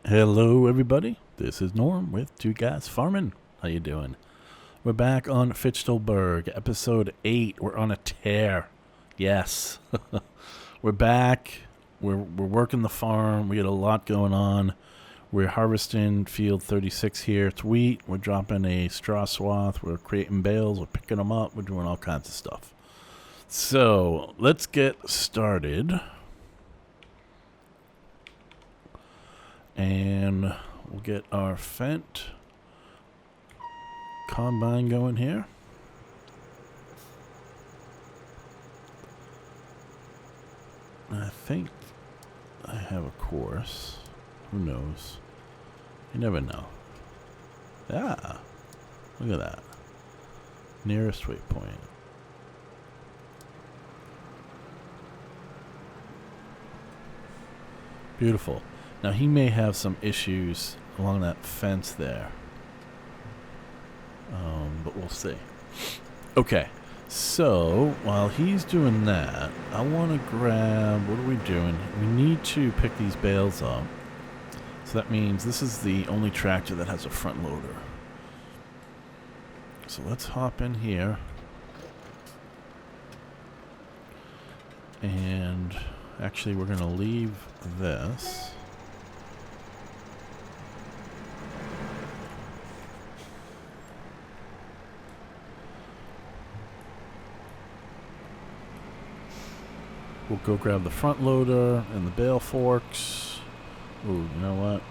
Hello, everybody. This is Norm with Two Guys Farming. How you doing? We're back on Fichtelberg, episode 8. We're on a tear. Yes, we're back. We're working the farm. We got a lot going on. We're harvesting field 36 here. It's wheat. We're dropping a straw swath. We're creating bales. We're picking them up. We're doing all kinds of stuff. So let's get started. And we'll get our Fent combine going here. I think I have a course. Who knows? You never know. Ah, look at that. Nearest waypoint. Beautiful. Now he may have some issues along that fence there. But we'll see. Okay. So, while he's doing that, I want to grab... What are we doing? We need to pick these bales up. So that means this is the only tractor that has a front loader. So let's hop in here. And actually we're going to leave this. We'll go grab the front loader and the bale forks. Ooh, you know what?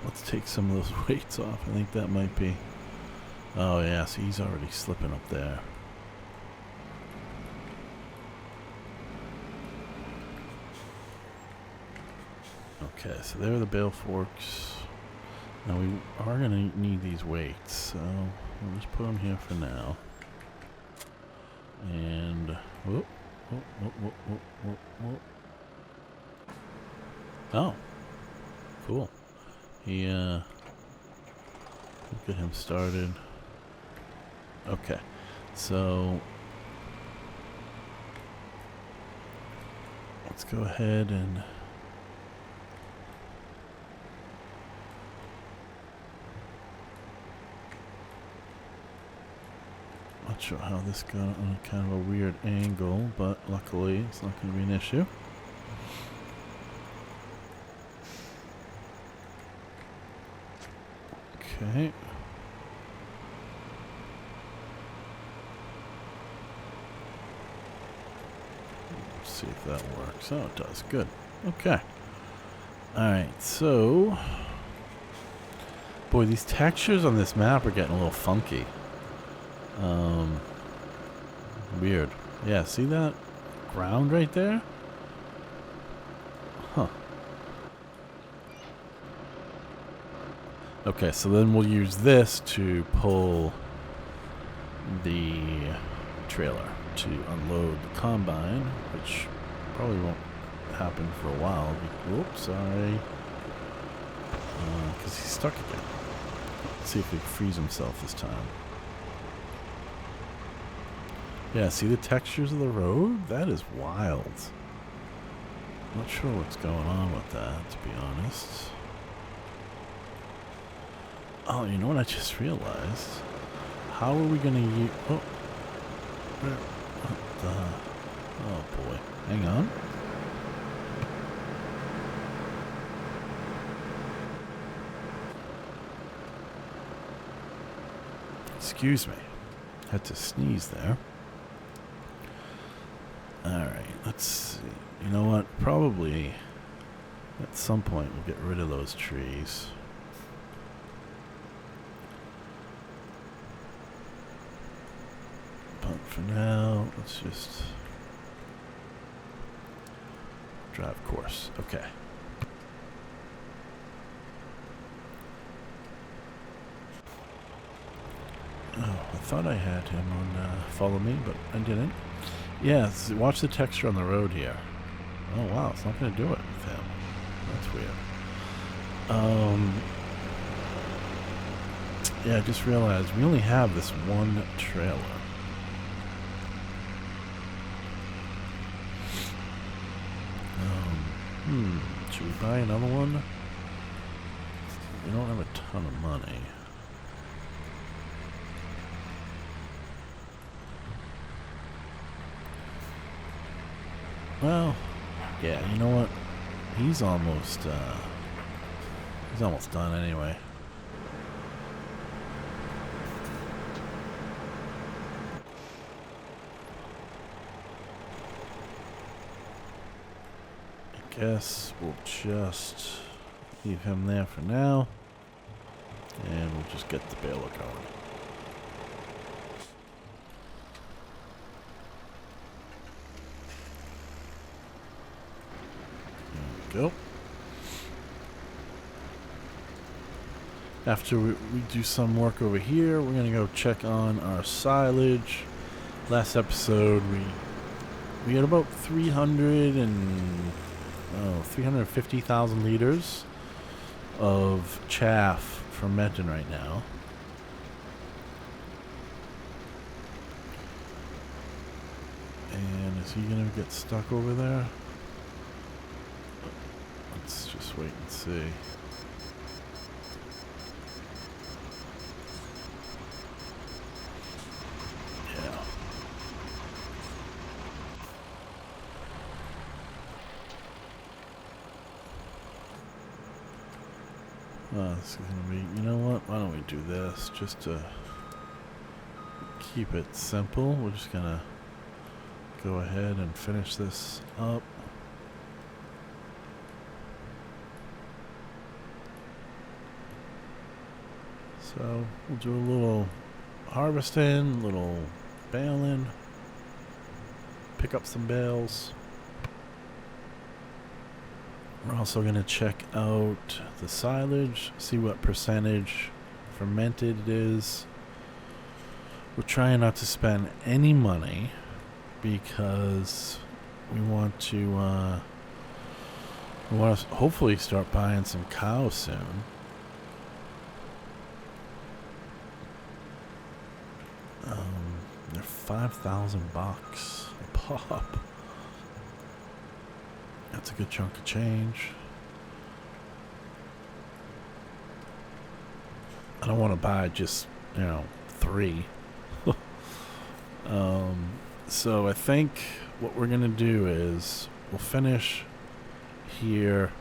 Let's take some of those weights off. I think that might be... Oh yeah, see, he's already slipping up there. Okay, so there are the bale forks. Now we are going to need these weights, so we'll just put them here for now. And whoop, whoop, whoop, whoop, whoop, whoop, whoop. Oh, cool. He look at him started. Okay, so let's go ahead and not sure how this got on kind of a weird angle, but luckily it's not going to be an issue. Okay. Let's see if that works. Oh, it does. Good. Okay. Alright, so... Boy, these textures on this map are getting a little funky. Weird. Yeah, see that ground right there? Huh. Okay, so then we'll use this to pull the trailer to unload the combine, which probably won't happen for a while. Whoops, sorry. Because he's stuck again. Let's see if he frees himself this time. Yeah, see the textures of the road? That is wild. Not sure what's going on with that, to be honest. Oh, you know what I just realized? How are we going to use... Oh. What the... Oh, boy. Hang on. Excuse me. Had to sneeze there. Alright, let's see. You know what? Probably at some point we'll get rid of those trees. But for now, let's just drive course. Okay. Oh, I thought I had him on follow me, but I didn't. Yeah, watch the texture on the road here. Oh wow, it's not going to do it with him. That's weird. Yeah, I just realized we only have this one trailer. Should we buy another one? We don't have a ton of money. Well, yeah, you know what? He's almost done anyway. I guess we'll just leave him there for now, and we'll just get the baler going. There we go. After we do some work over here, we're going to go check on our silage. Last episode, we had about 350,000 liters of chaff fermenting right now. And is he going to get stuck over there? Let's just wait and see. This is gonna be, you know what, why don't we do this just to keep it simple. We're just gonna go ahead and finish this up. So we'll do a little harvesting, a little baling, pick up some bales. We're also going to check out the silage, see what percentage fermented it is. We're trying not to spend any money because we want to hopefully start buying some cows soon. They're $5,000 a pop. That's a good chunk of change. I don't want to buy just, 3. So I think what we're going to do is we'll finish here.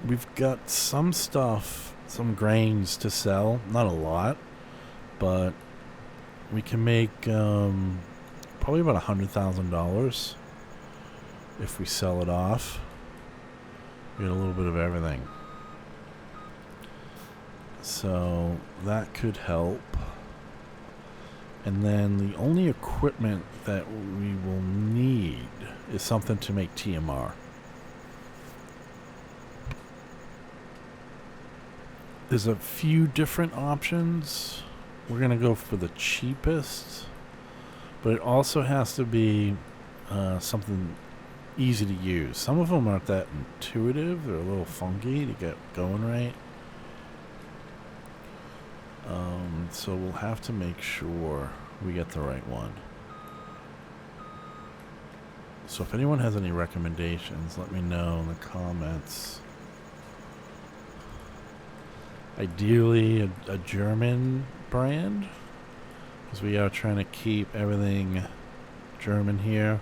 We've got some stuff, some grains to sell. Not a lot, but we can make probably about $100,000 if we sell it off. We get a little bit of everything. So that could help. And then the only equipment that we will need is something to make TMR. There's a few different options. We're going to go for the cheapest. But it also has to be something easy to use. Some of them aren't that intuitive. They're a little funky to get going right. So we'll have to make sure we get the right one. So if anyone has any recommendations, let me know in the comments. Ideally, a German brand, because we are trying to keep everything German here.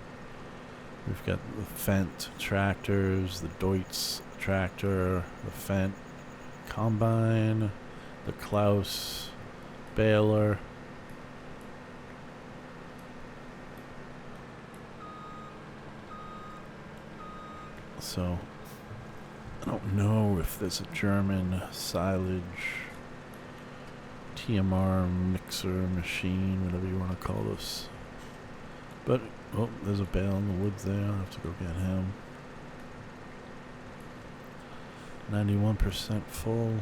We've got the Fendt tractors, the Deutz tractor, the Fendt combine, the Klaus baler. So I don't know if there's a German silage TMR mixer machine, whatever you want to call this. But, oh, there's a bale in the woods there. I'll have to go get him. 91% full.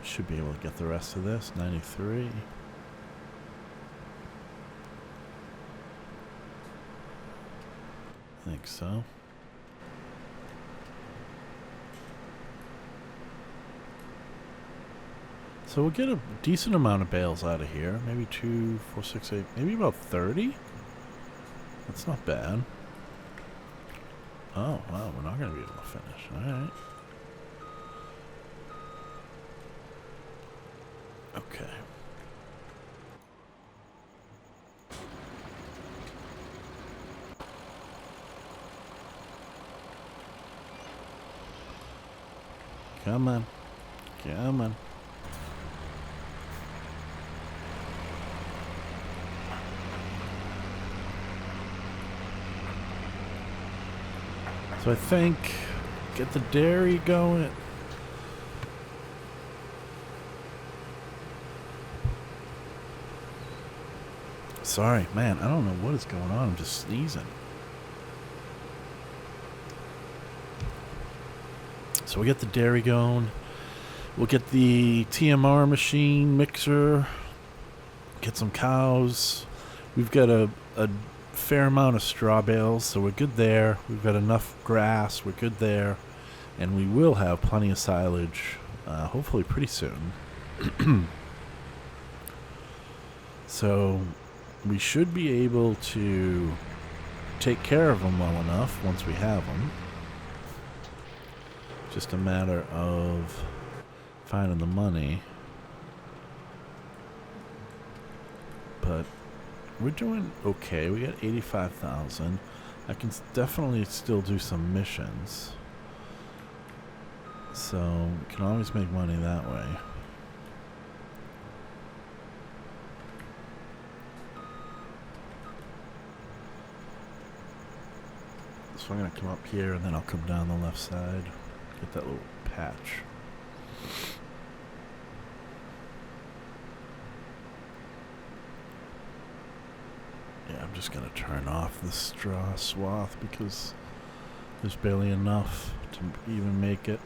Should be able to get the rest of this. 93. I think so. So we'll get a decent amount of bales out of here. Maybe 2, 4, 6, 8, maybe about 30. That's not bad. Oh, wow, we're not going to be able to finish. Alright. Okay. Come on. Come on. So I think get the dairy going. Sorry, man, I don't know what is going on. I'm just sneezing. So we get the dairy going. We'll get the TMR machine mixer. Get some cows. We've got a fair amount of straw bales, so we're good there. We've got enough grass. We're good there. And we will have plenty of silage, hopefully pretty soon. So we should be able to take care of them well enough once we have them. Just a matter of finding the money. But we're doing okay. We got 85,000. I can definitely still do some missions. So we can always make money that way. So I'm going to come up here and then I'll come down the left side. Get that little patch. Yeah, I'm just going to turn off the straw swath because there's barely enough to even make it.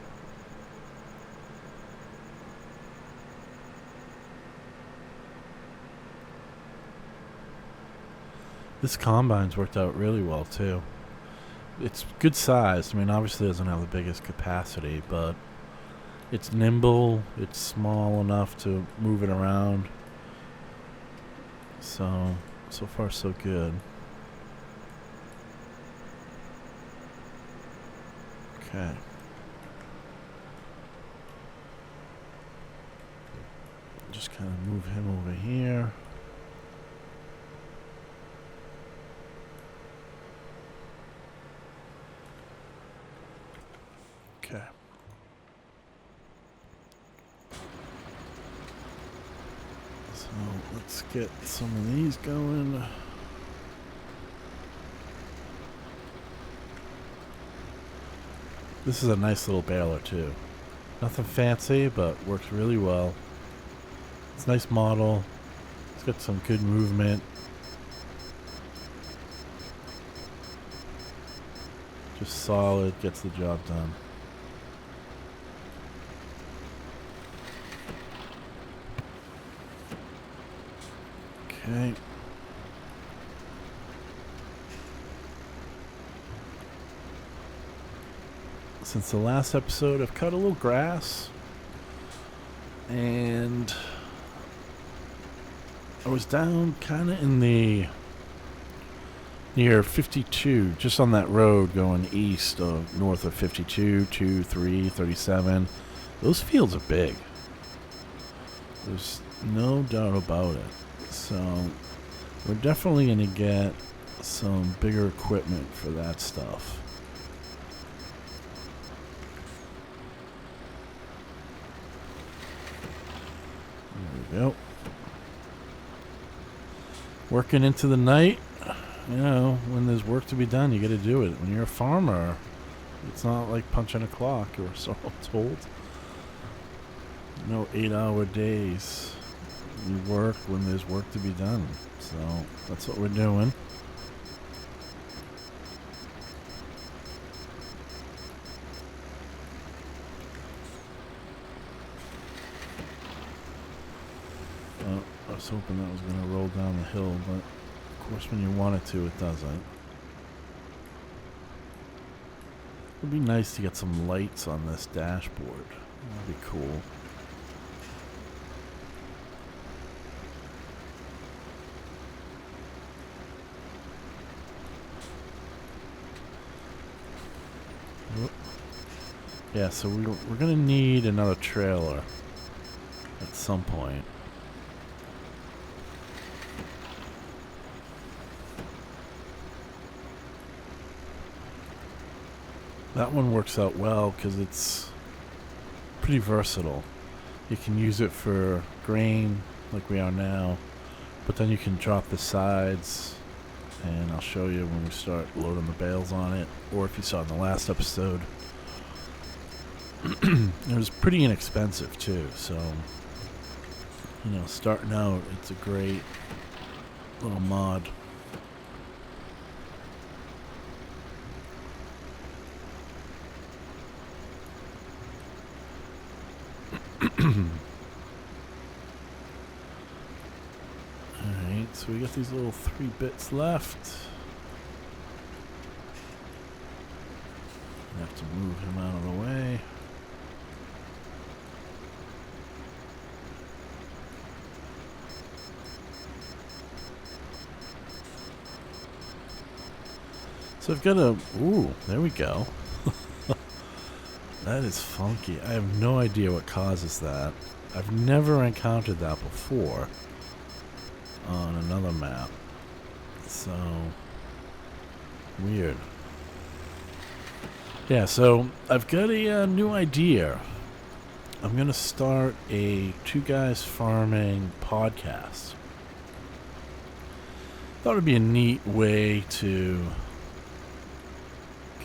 This combine's worked out really well too. It's good size. I mean, obviously it doesn't have the biggest capacity, but it's nimble. It's small enough to move it around. So far so good. Okay. Just kind of move him over here. Okay. So let's get some of these going. This is a nice little baler too. Nothing fancy, but works really well. It's a nice model. It's got some good movement. Just solid, gets the job done. Okay. Since the last episode, I've cut a little grass. And I was down kind of in the near 52, just on that road going east of north of 52, 2, 3, 37. Those fields are big. There's no doubt about it. So we're definitely going to get some bigger equipment for that stuff. There we go. Working into the night. You know, when there's work to be done, you got to do it. When you're a farmer, it's not like punching a clock or so I'm told. No 8-hour days. You work when there's work to be done. So that's what we're doing. I was hoping that was going to roll down the hill, but of course when you want it to, it doesn't. It'd be nice to get some lights on this dashboard. That'd be cool. Yeah, so we're gonna need another trailer at some point. That one works out well because it's pretty versatile. You can use it for grain like we are now, but then you can drop the sides, and I'll show you when we start loading the bales on it, or if you saw in the last episode. It was pretty inexpensive too, so starting out, it's a great little mod. Alright, so we got these little 3 bits left. I have to move him out of the way. So I've got a... Ooh, there we go. That is funky. I have no idea what causes that. I've never encountered that before on another map. So... weird. Yeah, so I've got a new idea. I'm going to start a Two Guys Farming podcast. Thought it would be a neat way to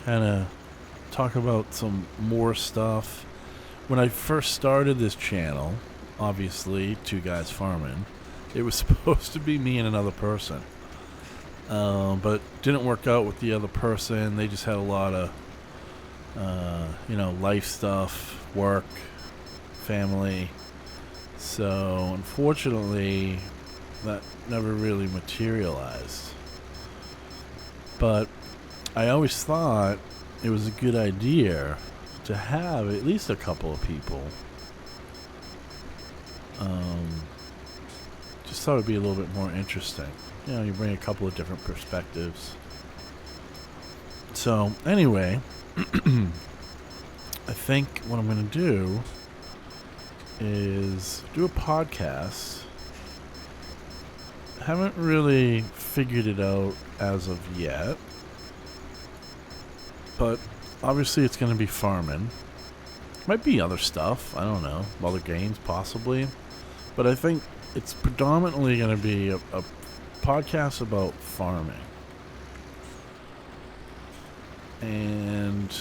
kind of talk about some more stuff. When I first started this channel, obviously, Two Guys Farming, it was supposed to be me and another person. But didn't work out with the other person. They just had a lot of, life stuff, work, family. So, unfortunately, that never really materialized. But I always thought it was a good idea to have at least a couple of people. Just thought it would be a little bit more interesting. You bring a couple of different perspectives. So, anyway, I think what I'm going to do is do a podcast. Haven't really figured it out as of yet. But obviously it's going to be farming. Might be other stuff. I don't know. Other games, possibly. But I think it's predominantly going to be a podcast about farming. And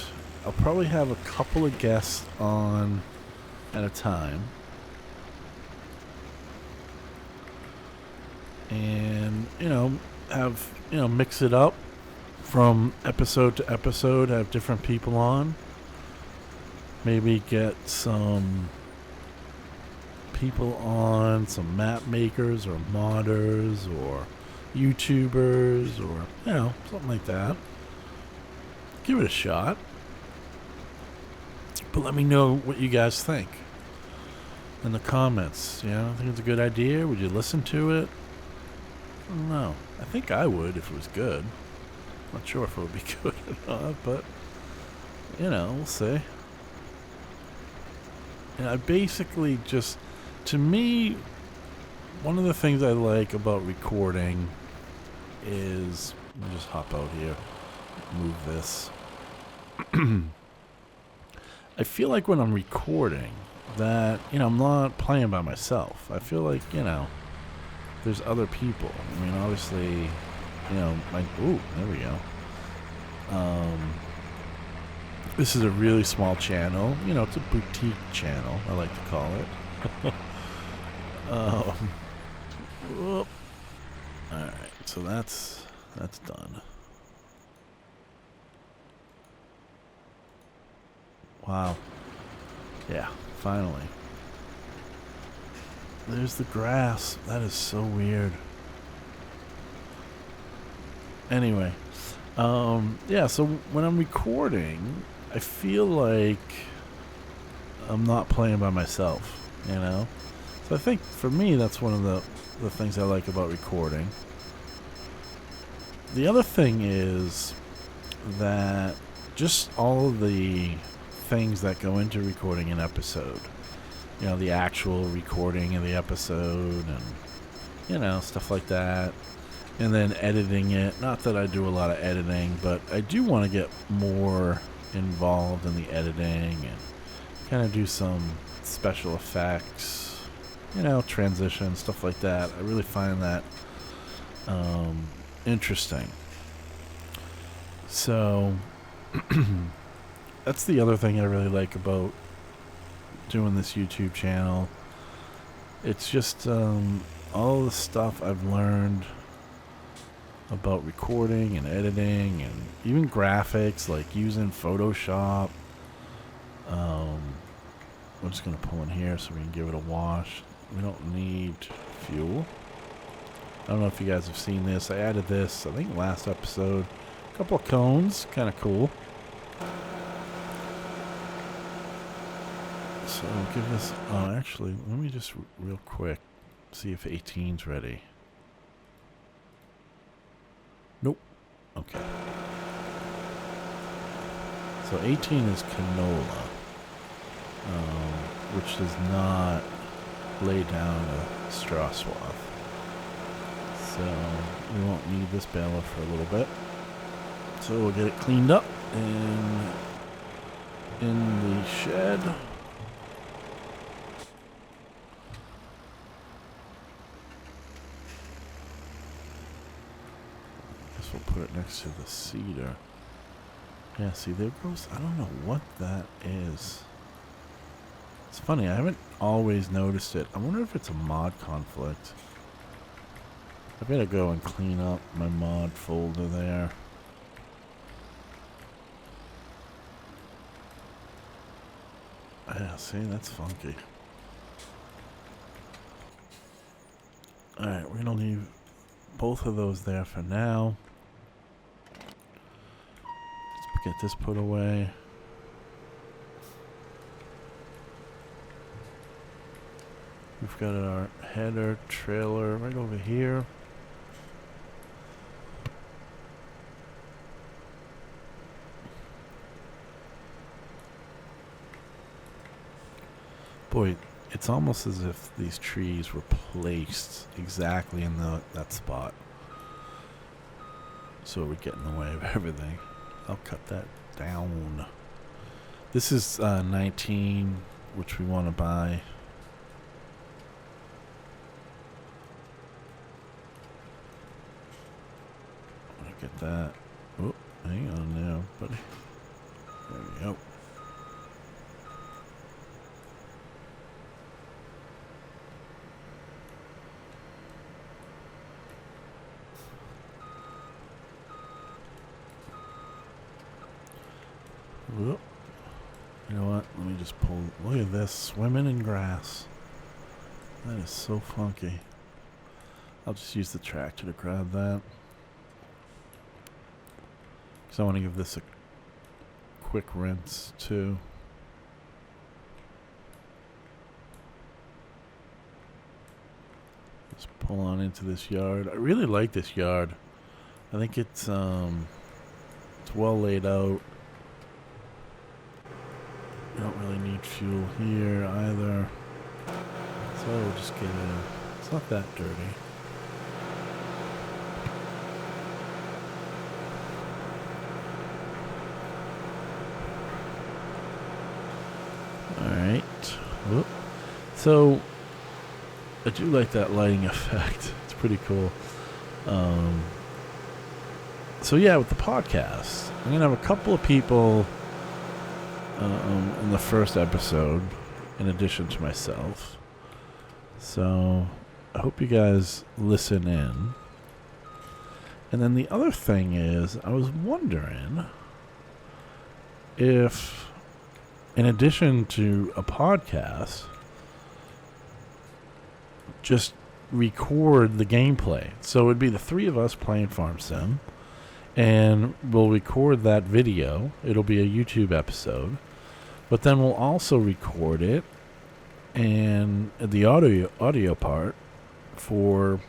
I'll probably have a couple of guests on at a time. And, mix it up from episode to episode, have different people on. Maybe get some people on, some map makers or modders or YouTubers or, something like that. Give it a shot. But let me know what you guys think in the comments. Think it's a good idea? Would you listen to it? I don't know. I think I would if it was good. Not sure if it would be good or not, but, we'll see. And I basically just, to me, one of the things I like about recording is, let me just hop out here, move this. I feel like when I'm recording that, I'm not playing by myself. I feel like, there's other people. I mean, obviously, ooh, there we go. This is a really small channel. It's a boutique channel, I like to call it. Alright, so that's done. Wow. Yeah, finally. There's the grass. That is so weird. Anyway, yeah, so when I'm recording, I feel like I'm not playing by myself, So I think for me, that's one of the things I like about recording. The other thing is that just all of the things that go into recording an episode. You know, the actual recording of the episode and, stuff like that. And then editing it. Not that I do a lot of editing, but I do want to get more involved in the editing and kind of do some special effects, transition, stuff like that. I really find that interesting. So that's the other thing I really like about doing this YouTube channel. It's just all the stuff I've learned about recording and editing and even graphics, like using Photoshop. I'm just going to pull in here so we can give it a wash. We don't need fuel. I don't know if you guys have seen this. I added this, I think, last episode. A couple of cones, kind of cool. So I'll give this, actually, let me just real quick see if 18's ready. Nope. Okay. So 18 is canola, which does not lay down a straw swath. So we won't need this baler for a little bit. So we'll get it cleaned up and in the shed. We'll put it next to the cedar. Yeah, see, there goes, I don't know what that is. It's funny, I haven't always noticed it. I wonder if it's a mod conflict. I better go and clean up my mod folder there. Yeah, see, that's funky. Alright, we're gonna leave both of those there for now. Get this put away. We've got our header trailer right over here. Boy, it's almost as if these trees were placed exactly in that spot, so it would get in the way of everything. I'll cut that down. This is 19, which we want to buy. Look at that. Oh, hang on now, buddy. There we go. Whoop. You know what? Let me just pull. Look at this. Swimming in grass. That is so funky. I'll just use the tractor to grab that. Because I want to give this a quick rinse too. Just pull on into this yard. I really like this yard. I think it's well laid out. You don't really need fuel here either. So we'll just get in. It's not that dirty. Alright. Whoop. So I do like that lighting effect. It's pretty cool. So yeah, with the podcast, I'm going to have a couple of people in the first episode, in addition to myself. So I hope you guys listen in. And then the other thing is, I was wondering if, in addition to a podcast, just record the gameplay. So it would be the three of us playing Farm Sim, and we'll record that video. It'll be a YouTube episode. But then we'll also record it and the audio part for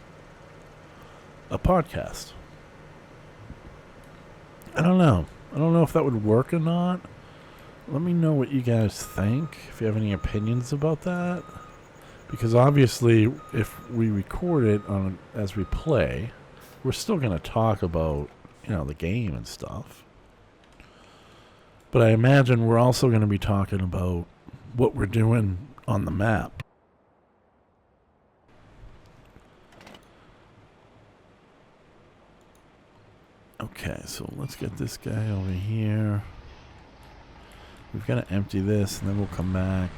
a podcast. I don't know. I don't know if that would work or not. Let me know what you guys think, if you have any opinions about that. Because obviously, if we record it on as we play, we're still going to talk about, the game and stuff. But I imagine we're also going to be talking about what we're doing on the map. Okay, so let's get this guy over here. We've got to empty this, and then we'll come back.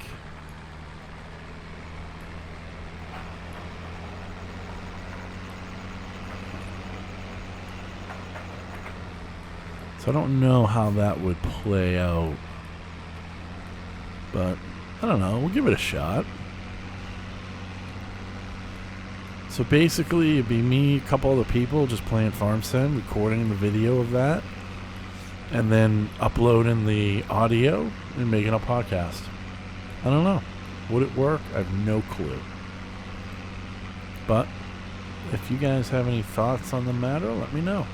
So I don't know how that would play out. But, I don't know. We'll give it a shot. So basically, it'd be me, a couple other people just playing Farm Sim, recording the video of that, and then uploading the audio and making a podcast. I don't know. Would it work? I have no clue. But if you guys have any thoughts on the matter, let me know.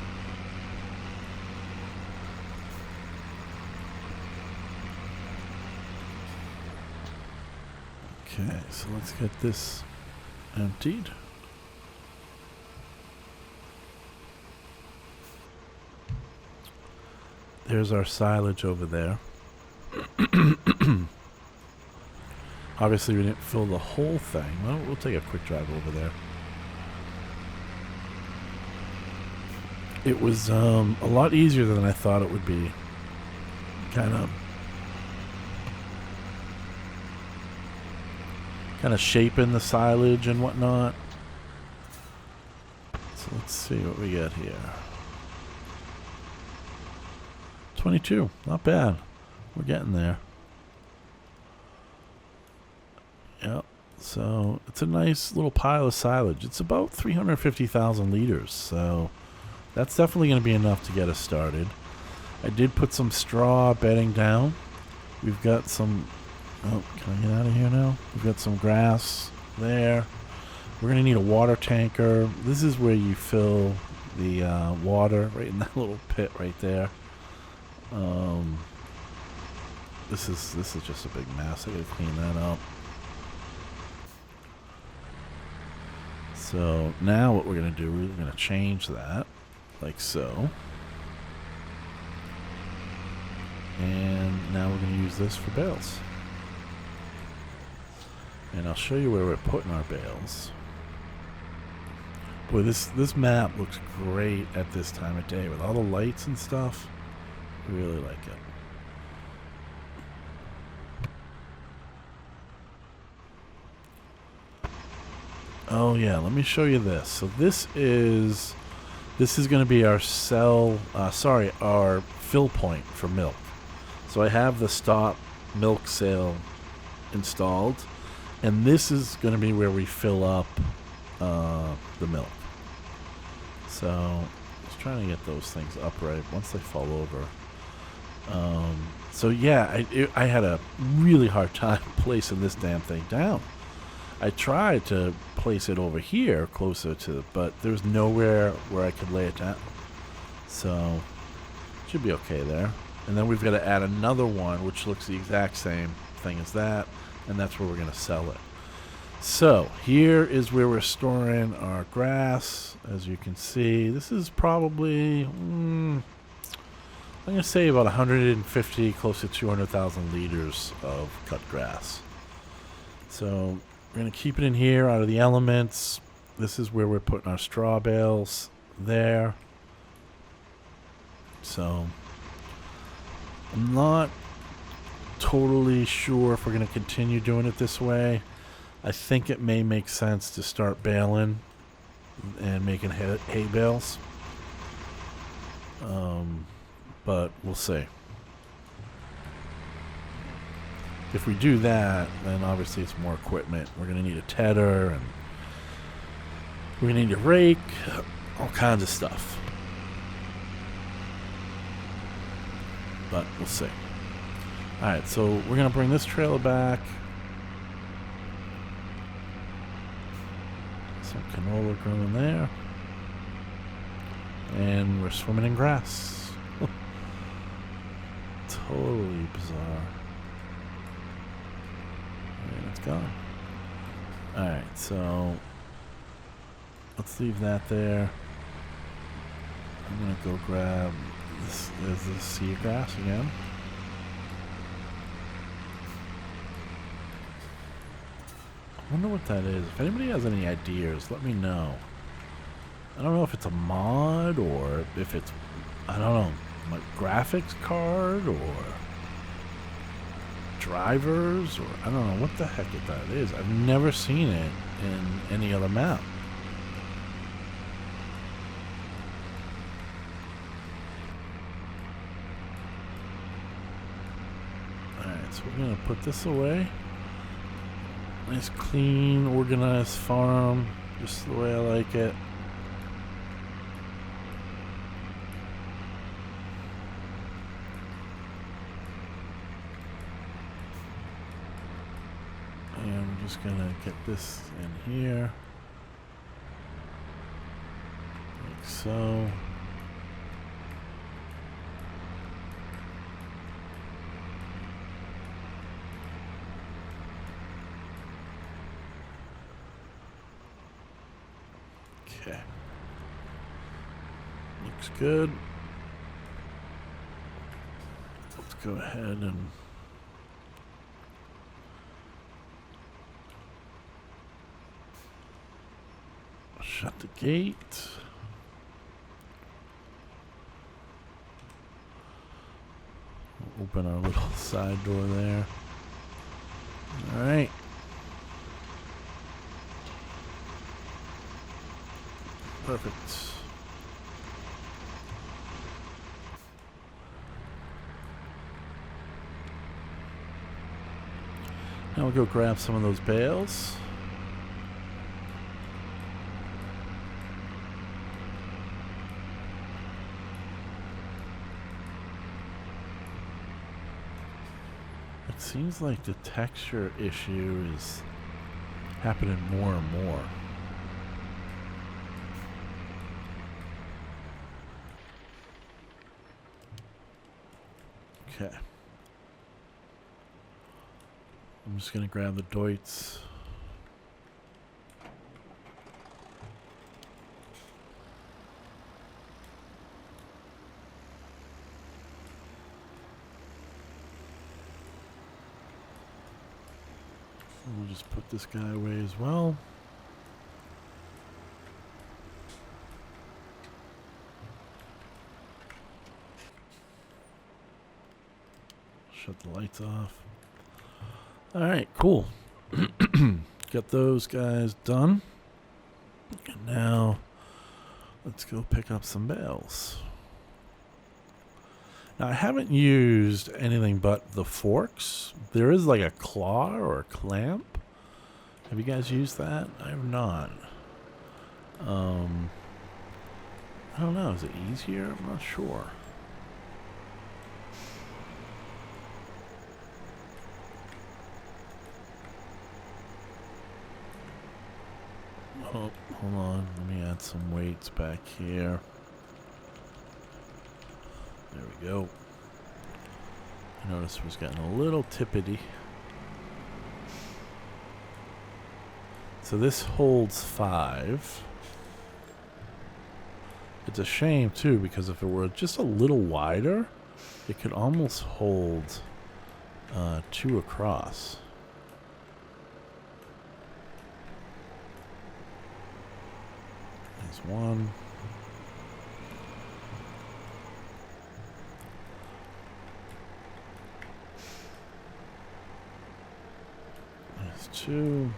Okay, so let's get this emptied. There's our silage over there. Obviously, we didn't fill the whole thing. Well, we'll take a quick drive over there. It was a lot easier than I thought it would be. Kind of shaping the silage and whatnot. So let's see what we got here. 22, not bad. We're getting there. Yep. So it's a nice little pile of silage. It's about 350,000 liters. So that's definitely going to be enough to get us started. I did put some straw bedding down. We've got some... Oh, can I get out of here now? We've got some grass there. We're going to need a water tanker. This is where you fill the water, right in that little pit right there. This is just a big mess. I gotta clean that up. So now what we're gonna do, we're gonna change that, like so. And now we're gonna use this for bales. And I'll show you where we're putting our bales. Boy, this map looks great at this time of day with all the lights and stuff. I really like it. Oh yeah, let me show you this. So this is going to be our our fill point for milk. So I have the stop milk sale installed, and this is going to be where we fill up the milk. So I was trying to get those things upright once they fall over. So yeah, I had a really hard time placing this damn thing down. I tried to place it over here closer to, but there's nowhere where I could lay it down. So should be okay there. And then we've got to add another one which looks the exact same thing as that, and that's where we're going to sell it. So here is where we're storing our grass. As you can see, this is probably I'm going to say about 150, close to 200,000 liters of cut grass. So we're going to keep it in here out of the elements. This is where we're putting our straw bales there. So I'm not totally sure if we're going to continue doing it this way. I think it may make sense to start baling and making hay bales. But we'll see. If we do that, then obviously it's more equipment. We're going to need a tedder, and we're going to need a rake, all kinds of stuff. But we'll see. Alright, so we're going to bring this trailer back. Some canola growing there. And we're swimming in grass. Totally bizarre. And it's gone. Alright, so let's leave that there. I'm gonna go grab this. There's the seagrass again. I wonder what that is. If anybody has any ideas, let me know. I don't know if it's a mod or if it's, I don't know, like graphics card or drivers or I don't know what the heck that is. I've never seen it in any other map. Alright, so we're gonna put this away. Nice, clean, organized farm, just the way I like it. And I'm just gonna get this in here, like so. Okay. Looks good. Let's go ahead and shut the gate. We'll open our little side door there. All right. Perfect. Now we'll go grab some of those bales. It seems like the texture issue is happening more and more. Okay. I'm just gonna grab the Deutz. We'll just put this guy away as well. Shut the lights off. Alright, cool. Got those guys done. And now, let's go pick up some bales. Now, I haven't used anything but the forks. There is like a claw or a clamp. Have you guys used that? I have not. I don't know. Is it easier? I'm not sure. Oh, hold on. Let me add some weights back here. There we go. I noticed it was getting a little tippity. So this holds 5. It's a shame too, because if it were just a little wider, it could almost hold 2 across. There's 1. There's 2.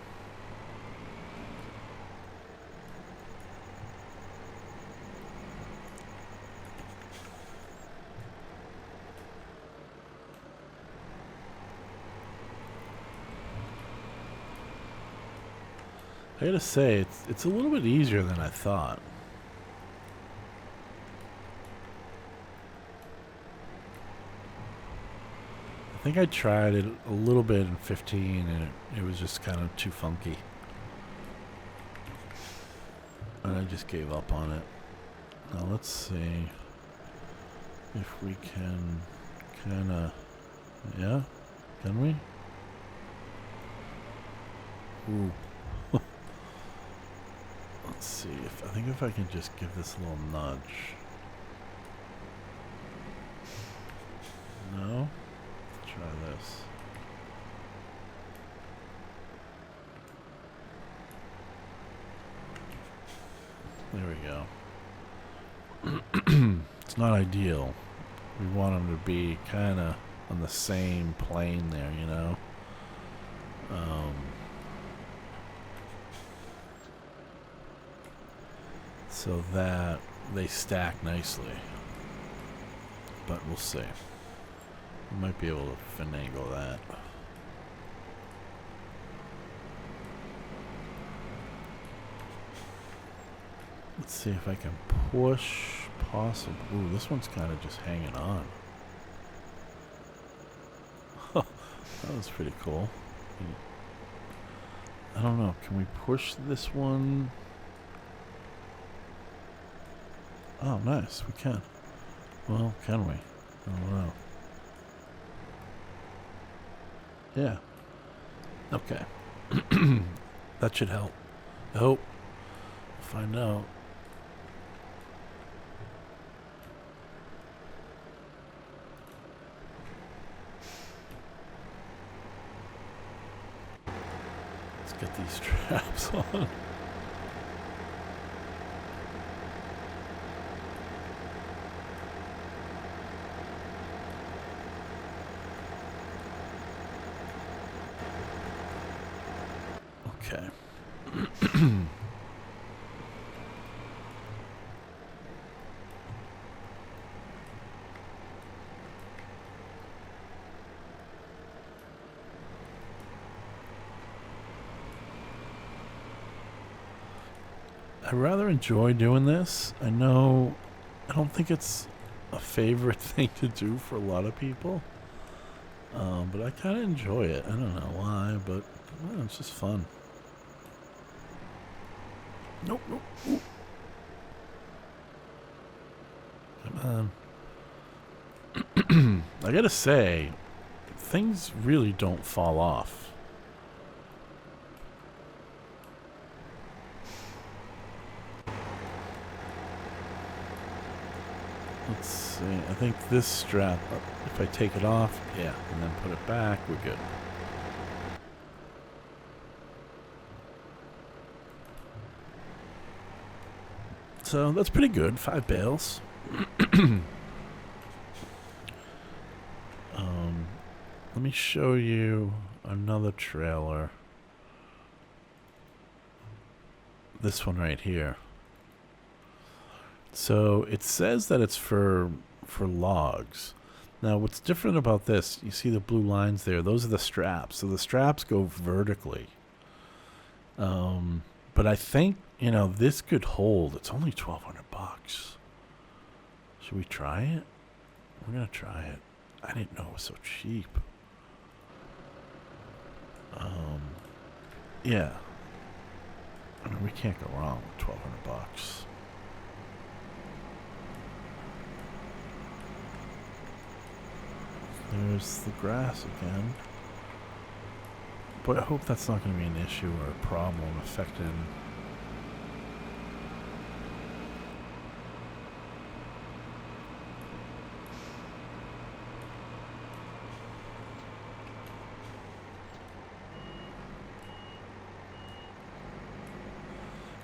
I gotta say, it's a little bit easier than I thought. I think I tried it a little bit in 15 and it was just kind of too funky. And I just gave up on it. Now let's see if we can Kinda. Yeah? Can we? Ooh. Let's see. I think if I can just give this a little nudge. No? Try this. There we go. It's not ideal. We want them to be kind of on the same plane there, you know? So that they stack nicely. But we'll see. We might be able to finagle that. Let's see if I can push possible. Ooh, this one's kind of just hanging on. That was pretty cool. I don't know. Can we push this one? Oh, nice. We can. Well, can we? I don't know. Yeah. Okay. That should help. I hope. We'll find out. Let's get these straps on. Okay. I rather enjoy doing this. I know I don't think it's a favorite thing to do for a lot of people. But I kind of enjoy it. I don't know why, but well, it's just fun. Nope, nope. Ooh. Come on. I gotta say, things really don't fall off. Let's see. I think this strap, if I take it off, yeah, and then put it back, we're good. So that's pretty good. 5 bales. Let me show you another trailer. This one right here. So it says that it's for logs. Now what's different about this, you see the blue lines there, those are the straps. So the straps go vertically. But I think, you know, this could hold. It's only $1,200. Should we try it? We're gonna try it. I didn't know it was so cheap. Yeah. I mean, we can't go wrong with $1,200. There's the grass again. But I hope that's not going to be an issue or a problem affecting.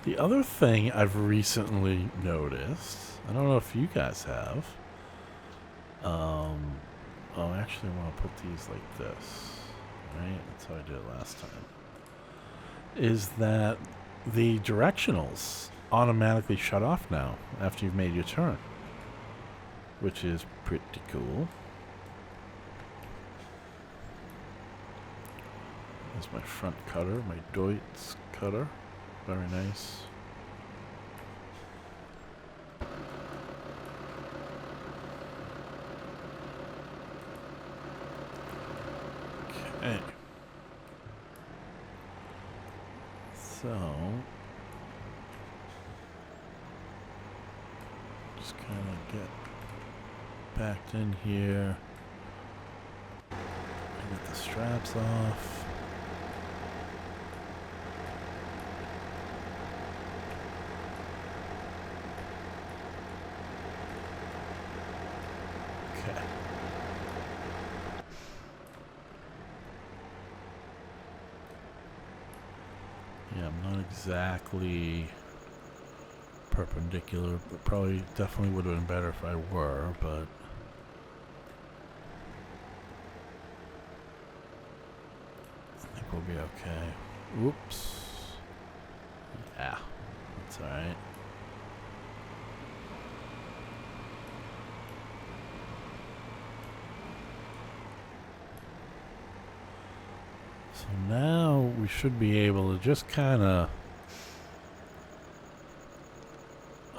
The other thing I've recently noticed, I don't know if you guys have. Oh, I actually want to put these like this, right? That's how I did it last time. Is that the directionals automatically shut off now after you've made your turn, which is pretty cool. There's my front cutter, my Deutz cutter. Very nice. Okay. So, just kind of get backed in here. the straps off. Okay. Yeah, I'm not exactly perpendicular, but definitely would have been better if I were, but I think we'll be okay. Oops. Yeah, that's alright. So now we should be able to just kind of...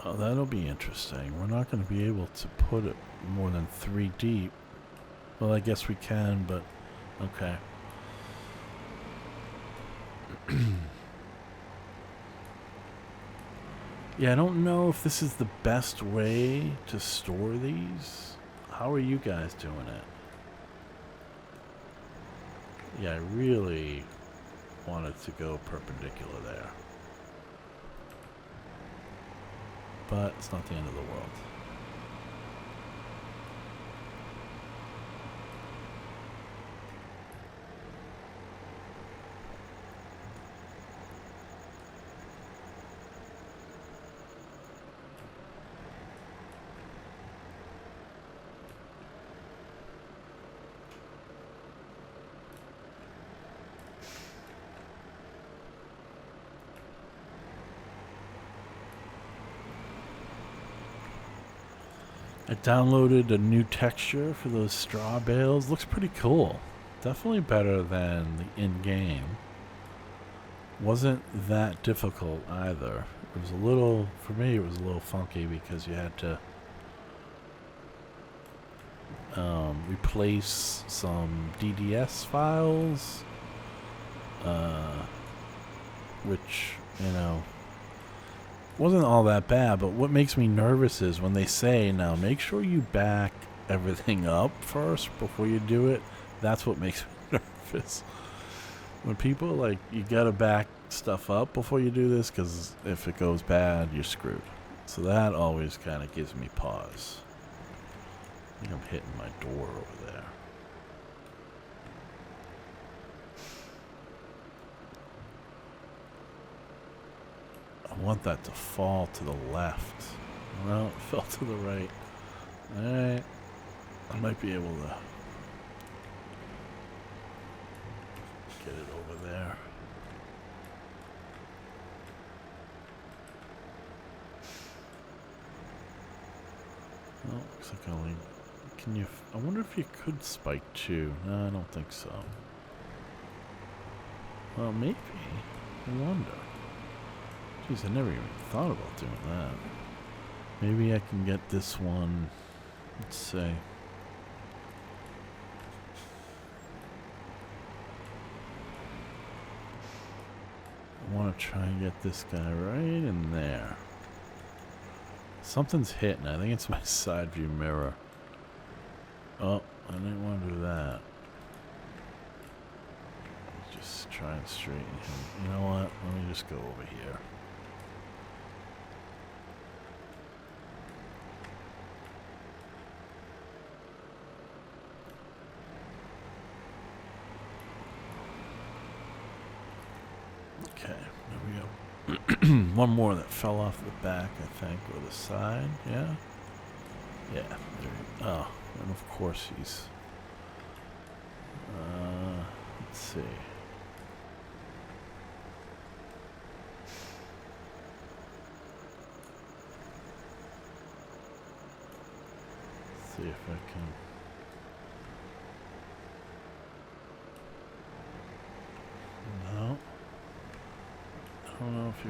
Oh, that'll be interesting. We're not going to be able to put it more than 3 deep. Well, I guess we can, but okay. Yeah, I don't know if this is the best way to store these. How are you guys doing it? Yeah, I really wanted to go perpendicular there. But it's not the end of the world. I downloaded a new texture for those straw bales. Looks pretty cool. Definitely better than the in-game. Wasn't that difficult either. It was a little, for me, it was a little funky because you had to replace some DDS files, which, you know, wasn't all that bad, but what makes me nervous is when they say, now make sure you back everything up first before you do it. That's what makes me nervous. When people like, you gotta back stuff up before you do this, because if it goes bad, you're screwed. So that always kind of gives me pause. I think I'm hitting my door over there. I want that to fall to the left. Well, it fell to the right. Alright. I might be able to get it over there. Well, looks like I only... Can you... I wonder if you could spike 2. No, I don't think so. Well, maybe. I wonder. Jeez, I never even thought about doing that. Maybe I can get this one... Let's see. I want to try and get this guy right in there. Something's hitting. I think it's my side view mirror. Oh, I didn't want to do that. Just try and straighten him. You know what? Let me just go over here. Okay, there we go. One more that fell off the back, I think, or the side. Yeah? Yeah. There we go. Oh, and of course he's... let's see. See if I can... No. I don't know if he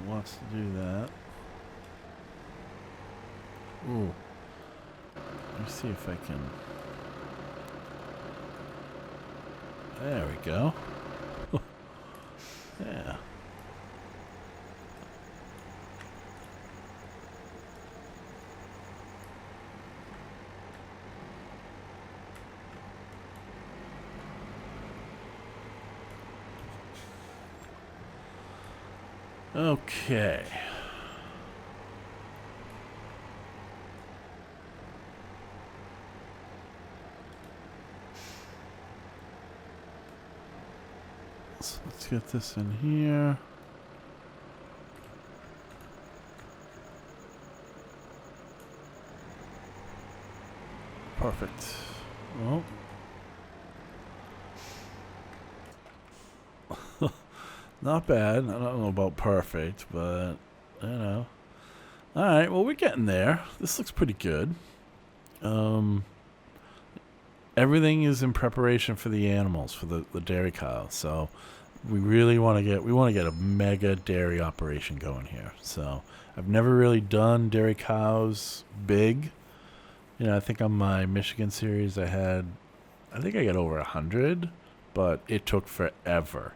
wants to do that. Ooh. Let me see if I can... There we go. Yeah. Okay. So let's get this in here. Perfect. Well, not bad. I don't know about perfect, but you know. All right. Well, we're getting there. This looks pretty good. Um, Everything is in preparation for the animals, for the dairy cows. So we really want to get a mega dairy operation going here. So I've never really done dairy cows big. You know, I think on my Michigan series I think I got over 100, but it took forever.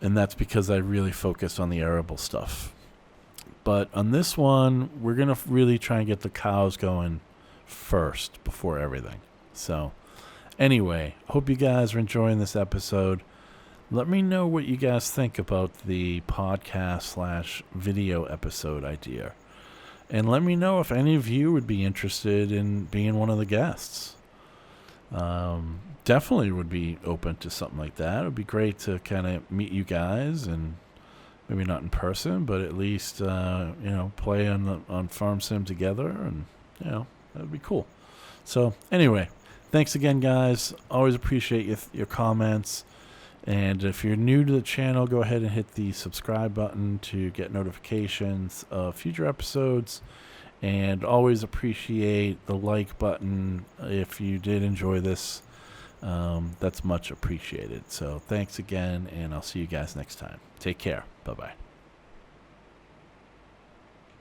And that's because I really focused on the arable stuff. But on this one, we're going to really try and get the cows going first before everything. So, anyway, hope you guys are enjoying this episode. Let me know what you guys think about the podcast / video episode idea. And let me know if any of you would be interested in being one of the guests. Definitely would be open to something like that. It would be great to kind of meet you guys, and maybe not in person, but at least play on Farm Sim together, and that would be cool. So anyway, thanks again, guys. Always appreciate your comments. And if you're new to the channel, go ahead and hit the subscribe button to get notifications of future episodes. And always appreciate the like button if you did enjoy this. That's much appreciated. So thanks again, and I'll see you guys next time. Take care. Bye-bye.